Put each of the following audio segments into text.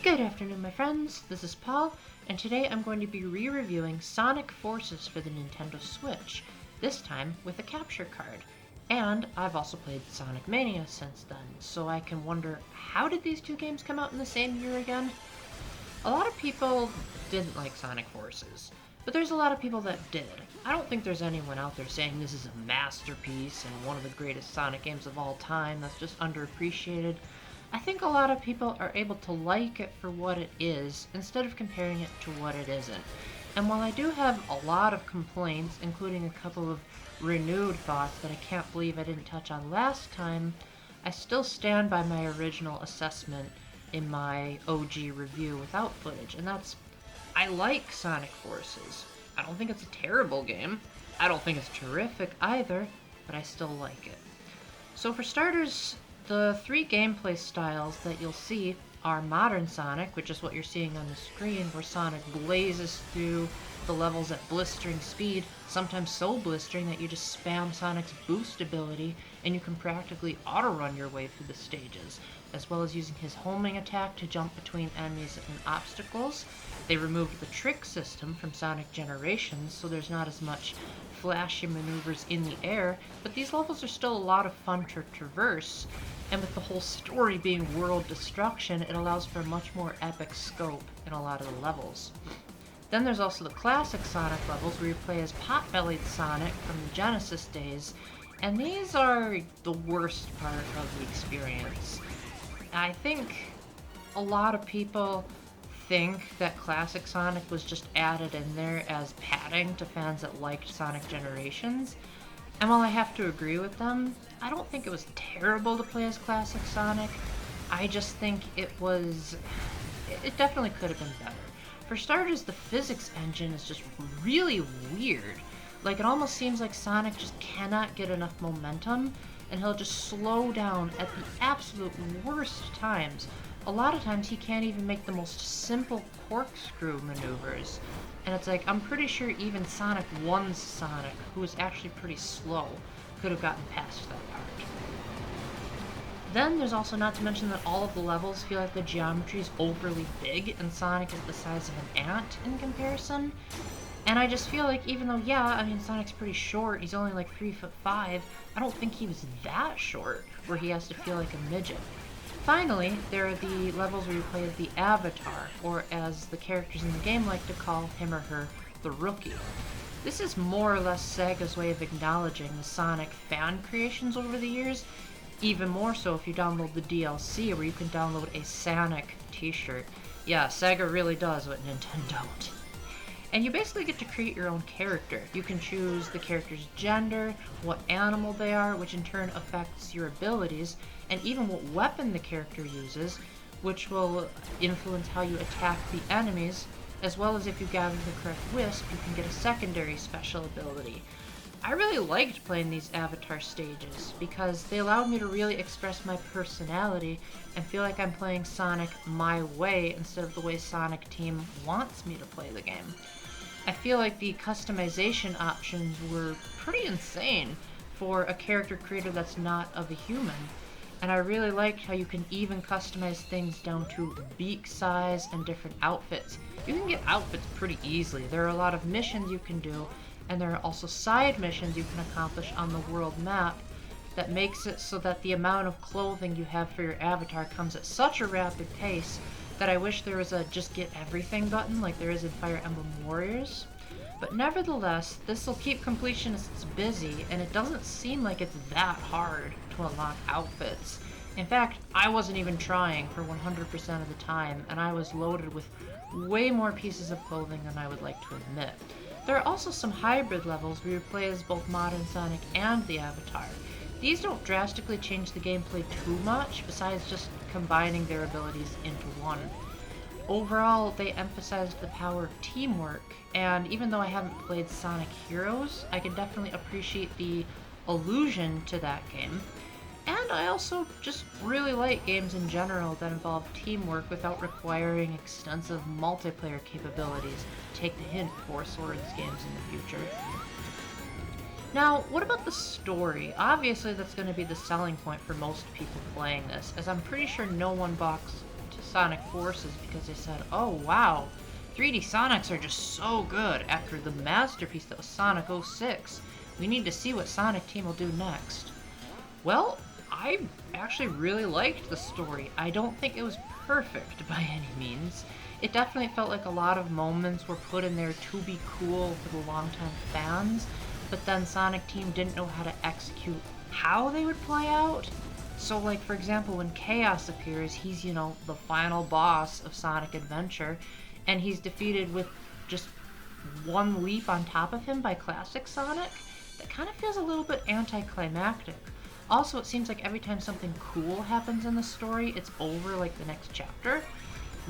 Good afternoon, my friends. This is Paul, and today I'm going to be re-reviewing Sonic Forces for the Nintendo Switch, this time with a capture card. And I've also played Sonic Mania since then, so I can wonder, how did these two games come out in the same year again? A lot of people didn't like Sonic Forces, but there's a lot of people that did. I don't think there's anyone out there saying this is a masterpiece and one of the greatest Sonic games of all time that's just underappreciated. I think a lot of people are able to like it for what it is instead of comparing it to what it isn't. And while I do have a lot of complaints, including a couple of renewed thoughts that I can't believe I didn't touch on last time, I still stand by my original assessment in my OG review without footage, and that's, I like Sonic Forces. I don't think it's a terrible game. I don't think it's terrific either, but I still like it. So for starters, the three gameplay styles that you'll see are Modern Sonic, which is what you're seeing on the screen, where Sonic blazes through the levels at blistering speed, sometimes so blistering that you just spam Sonic's boost ability and you can practically auto-run your way through the stages, as well as using his homing attack to jump between enemies and obstacles. They removed the trick system from Sonic Generations, so there's not as much flashy maneuvers in the air, but these levels are still a lot of fun to traverse, and with the whole story being world destruction, it allows for a much more epic scope in a lot of the levels. Then there's also the classic Sonic levels where you play as Pot-Bellied Sonic from the Genesis days, and these are the worst part of the experience. I think a lot of people think that classic Sonic was just added in there as padding to fans that liked Sonic Generations, and while I have to agree with them, I don't think it was terrible to play as classic Sonic. I just think it definitely could have been better. For starters, the physics engine is just really weird. Like, it almost seems like Sonic just cannot get enough momentum, and he'll just slow down at the absolute worst times. A lot of times he can't even make the most simple corkscrew maneuvers. And it's like, I'm pretty sure even Sonic 1's Sonic, who was actually pretty slow, could have gotten past that part. Then there's also not to mention that all of the levels feel like the geometry is overly big and Sonic is the size of an ant in comparison. And I just feel like even though, yeah, I mean, Sonic's pretty short, he's only like 3'5", I don't think he was that short where he has to feel like a midget. Finally, there are the levels where you play as the Avatar, or as the characters in the game like to call him or her, the Rookie. This is more or less Sega's way of acknowledging the Sonic fan creations over the years, even more so if you download the DLC where you can download a Sonic t-shirt. Yeah, Sega really does what Nintendo don't. And you basically get to create your own character. You can choose the character's gender, what animal they are, which in turn affects your abilities, and even what weapon the character uses, which will influence how you attack the enemies, as well as if you gather the correct wisp, you can get a secondary special ability. I really liked playing these Avatar stages because they allowed me to really express my personality and feel like I'm playing Sonic my way instead of the way Sonic Team wants me to play the game. I feel like the customization options were pretty insane for a character creator that's not of a human, and I really liked how you can even customize things down to beak size and different outfits. You can get outfits pretty easily. There are a lot of missions you can do, and there are also side missions you can accomplish on the world map that makes it so that the amount of clothing you have for your avatar comes at such a rapid pace that I wish there was a just get everything button like there is in Fire Emblem Warriors. But nevertheless, this will keep completionists busy, and it doesn't seem like it's that hard to unlock outfits. In fact, I wasn't even trying for 100% of the time, and I was loaded with way more pieces of clothing than I would like to admit. There are also some hybrid levels where you play as both Modern Sonic and the Avatar. These don't drastically change the gameplay too much, besides just combining their abilities into one. Overall, they emphasized the power of teamwork, and even though I haven't played Sonic Heroes, I can definitely appreciate the allusion to that game. And I also just really like games in general that involve teamwork without requiring extensive multiplayer capabilities. Take the hint, Four Swords games in the future. Now, what about the story? Obviously that's going to be the selling point for most people playing this, as I'm pretty sure no one Sonic Forces because they said, oh wow, 3D Sonics are just so good after the masterpiece that was Sonic 06. We need to see what Sonic Team will do next. Well, I actually really liked the story. I don't think it was perfect by any means. It definitely felt like a lot of moments were put in there to be cool for the longtime fans, but then Sonic Team didn't know how to execute how they would play out. So, like, for example, when Chaos appears, he's, the final boss of Sonic Adventure, and he's defeated with just one leap on top of him by Classic Sonic. That kind of feels a little bit anticlimactic. Also, it seems like every time something cool happens in the story, it's over like the next chapter.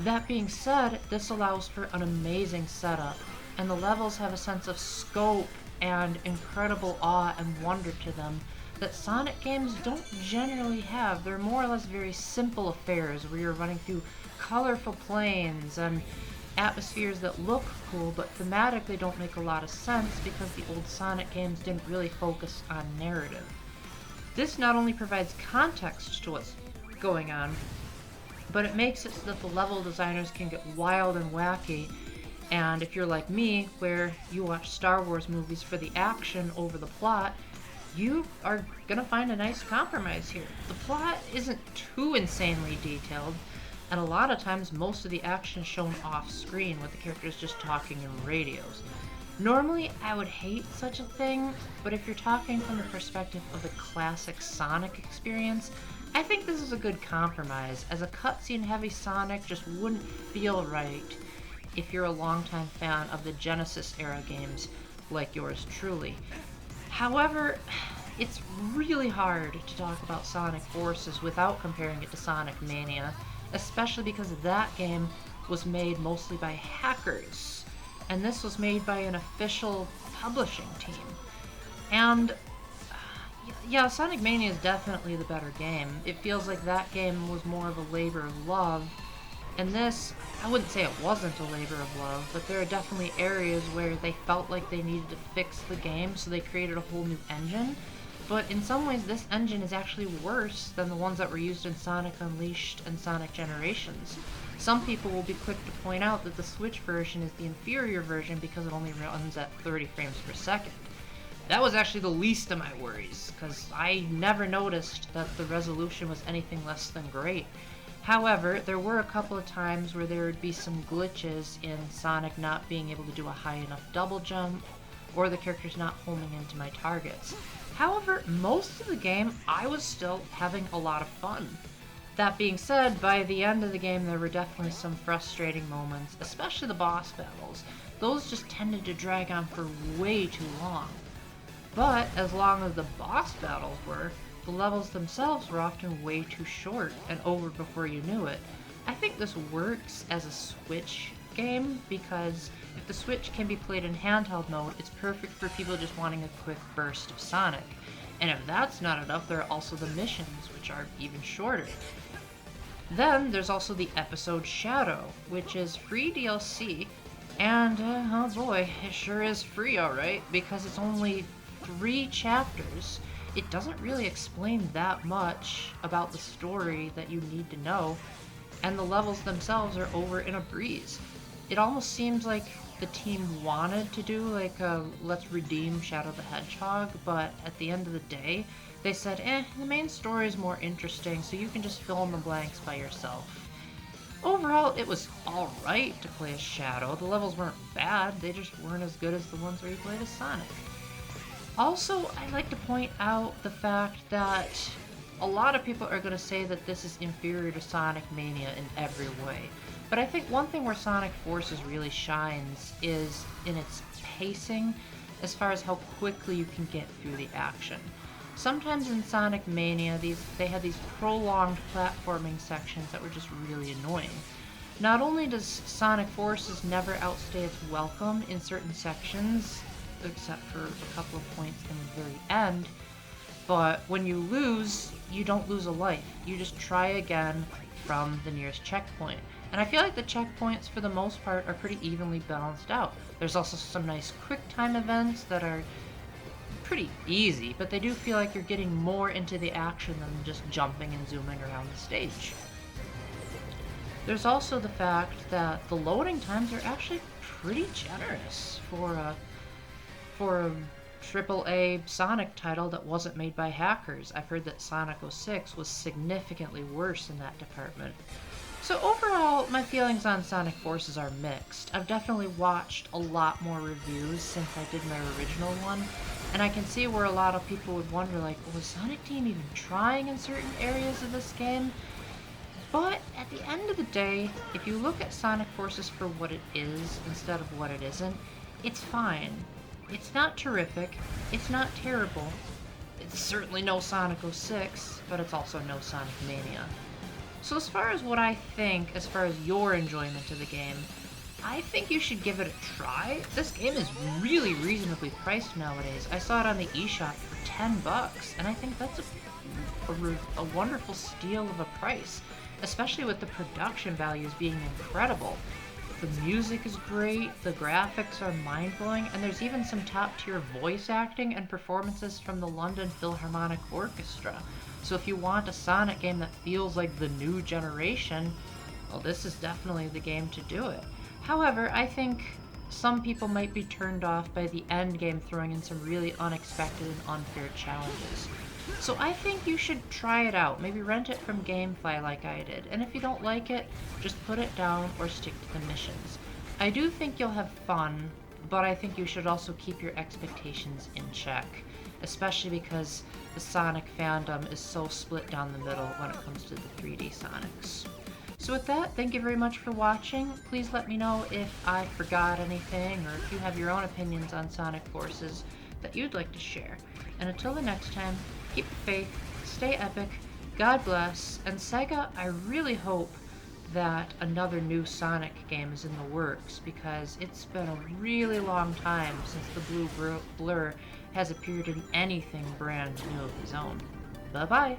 That being said, this allows for an amazing setup, and the levels have a sense of scope and incredible awe and wonder to them that Sonic games don't generally have. They're more or less very simple affairs where you're running through colorful planes and atmospheres that look cool, but thematically don't make a lot of sense because the old Sonic games didn't really focus on narrative. This not only provides context to what's going on, but it makes it so that the level designers can get wild and wacky. And if you're like me, where you watch Star Wars movies for the action over the plot, you are gonna find a nice compromise here. The plot isn't too insanely detailed, and a lot of times most of the action is shown off screen with the characters just talking in radios. Normally, I would hate such a thing, but if you're talking from the perspective of the classic Sonic experience, I think this is a good compromise, as a cutscene-heavy Sonic just wouldn't feel right if you're a longtime fan of the Genesis-era games like yours truly. However, it's really hard to talk about Sonic Forces without comparing it to Sonic Mania, especially because that game was made mostly by hackers, and this was made by an official publishing team. And yeah, Sonic Mania is definitely the better game. It feels like that game was more of a labor of love, and this, I wouldn't say it wasn't a labor of love, but there are definitely areas where they felt like they needed to fix the game, so they created a whole new engine. But in some ways, this engine is actually worse than the ones that were used in Sonic Unleashed and Sonic Generations. Some people will be quick to point out that the Switch version is the inferior version because it only runs at 30 frames per second. That was actually the least of my worries, because I never noticed that the resolution was anything less than great. However, there were a couple of times where there would be some glitches in Sonic not being able to do a high enough double jump, or the characters not homing into my targets. However, most of the game, I was still having a lot of fun. That being said, by the end of the game, there were definitely some frustrating moments, especially the boss battles. Those just tended to drag on for way too long. But as long as the boss battles were, the levels themselves were often way too short and over before you knew it. I think this works as a Switch game because if the Switch can be played in handheld mode, it's perfect for people just wanting a quick burst of Sonic. And if that's not enough, there are also the missions, which are even shorter. Then there's also the episode Shadow, which is free DLC, and oh boy, it sure is free alright, because it's only 3 chapters. It doesn't really explain that much about the story that you need to know, and the levels themselves are over in a breeze. It almost seems like the team wanted to do like a let's redeem Shadow the Hedgehog, but at the end of the day, they said, the main story is more interesting, so you can just fill in the blanks by yourself. Overall, it was alright to play as Shadow. The levels weren't bad, they just weren't as good as the ones where you played as Sonic. Also, I'd like to point out the fact that a lot of people are going to say that this is inferior to Sonic Mania in every way. But I think one thing where Sonic Forces really shines is in its pacing, as far as how quickly you can get through the action. Sometimes in Sonic Mania, they had these prolonged platforming sections that were just really annoying. Not only does Sonic Forces never outstay its welcome in certain sections, except for a couple of points in the very end, but when you lose, you don't lose a life. You just try again from the nearest checkpoint. And I feel like the checkpoints, for the most part, are pretty evenly balanced out. There's also some nice quick time events that are pretty easy, but they do feel like you're getting more into the action than just jumping and zooming around the stage. There's also the fact that the loading times are actually pretty generous for a AAA Sonic title that wasn't made by hackers. I've heard that Sonic 06 was significantly worse in that department. So overall, my feelings on Sonic Forces are mixed. I've definitely watched a lot more reviews since I did my original one, and I can see where a lot of people would wonder, like, was Sonic Team even trying in certain areas of this game? But at the end of the day, if you look at Sonic Forces for what it is instead of what it isn't, it's fine. It's not terrific, it's not terrible, it's certainly no Sonic 06, but it's also no Sonic Mania. So as far as what I think, as far as your enjoyment of the game, I think you should give it a try. This game is really reasonably priced nowadays. I saw it on the eShop for $10, and I think that's a wonderful steal of a price, especially with the production values being incredible. The music is great, the graphics are mind-blowing, and there's even some top-tier voice acting and performances from the London Philharmonic Orchestra. So if you want a Sonic game that feels like the new generation, well, this is definitely the game to do it. However, I think some people might be turned off by the end game throwing in some really unexpected and unfair challenges. So I think you should try it out. Maybe rent it from GameFly like I did. And if you don't like it, just put it down or stick to the missions. I do think you'll have fun, but I think you should also keep your expectations in check, especially because the Sonic fandom is so split down the middle when it comes to the 3D Sonics. So with that, thank you very much for watching. Please let me know if I forgot anything or if you have your own opinions on Sonic Forces that you'd like to share. And until the next time, keep the faith, stay epic, God bless, and Sega, I really hope that another new Sonic game is in the works, because it's been a really long time since the Blue Blur has appeared in anything brand new of his own. Bye-bye!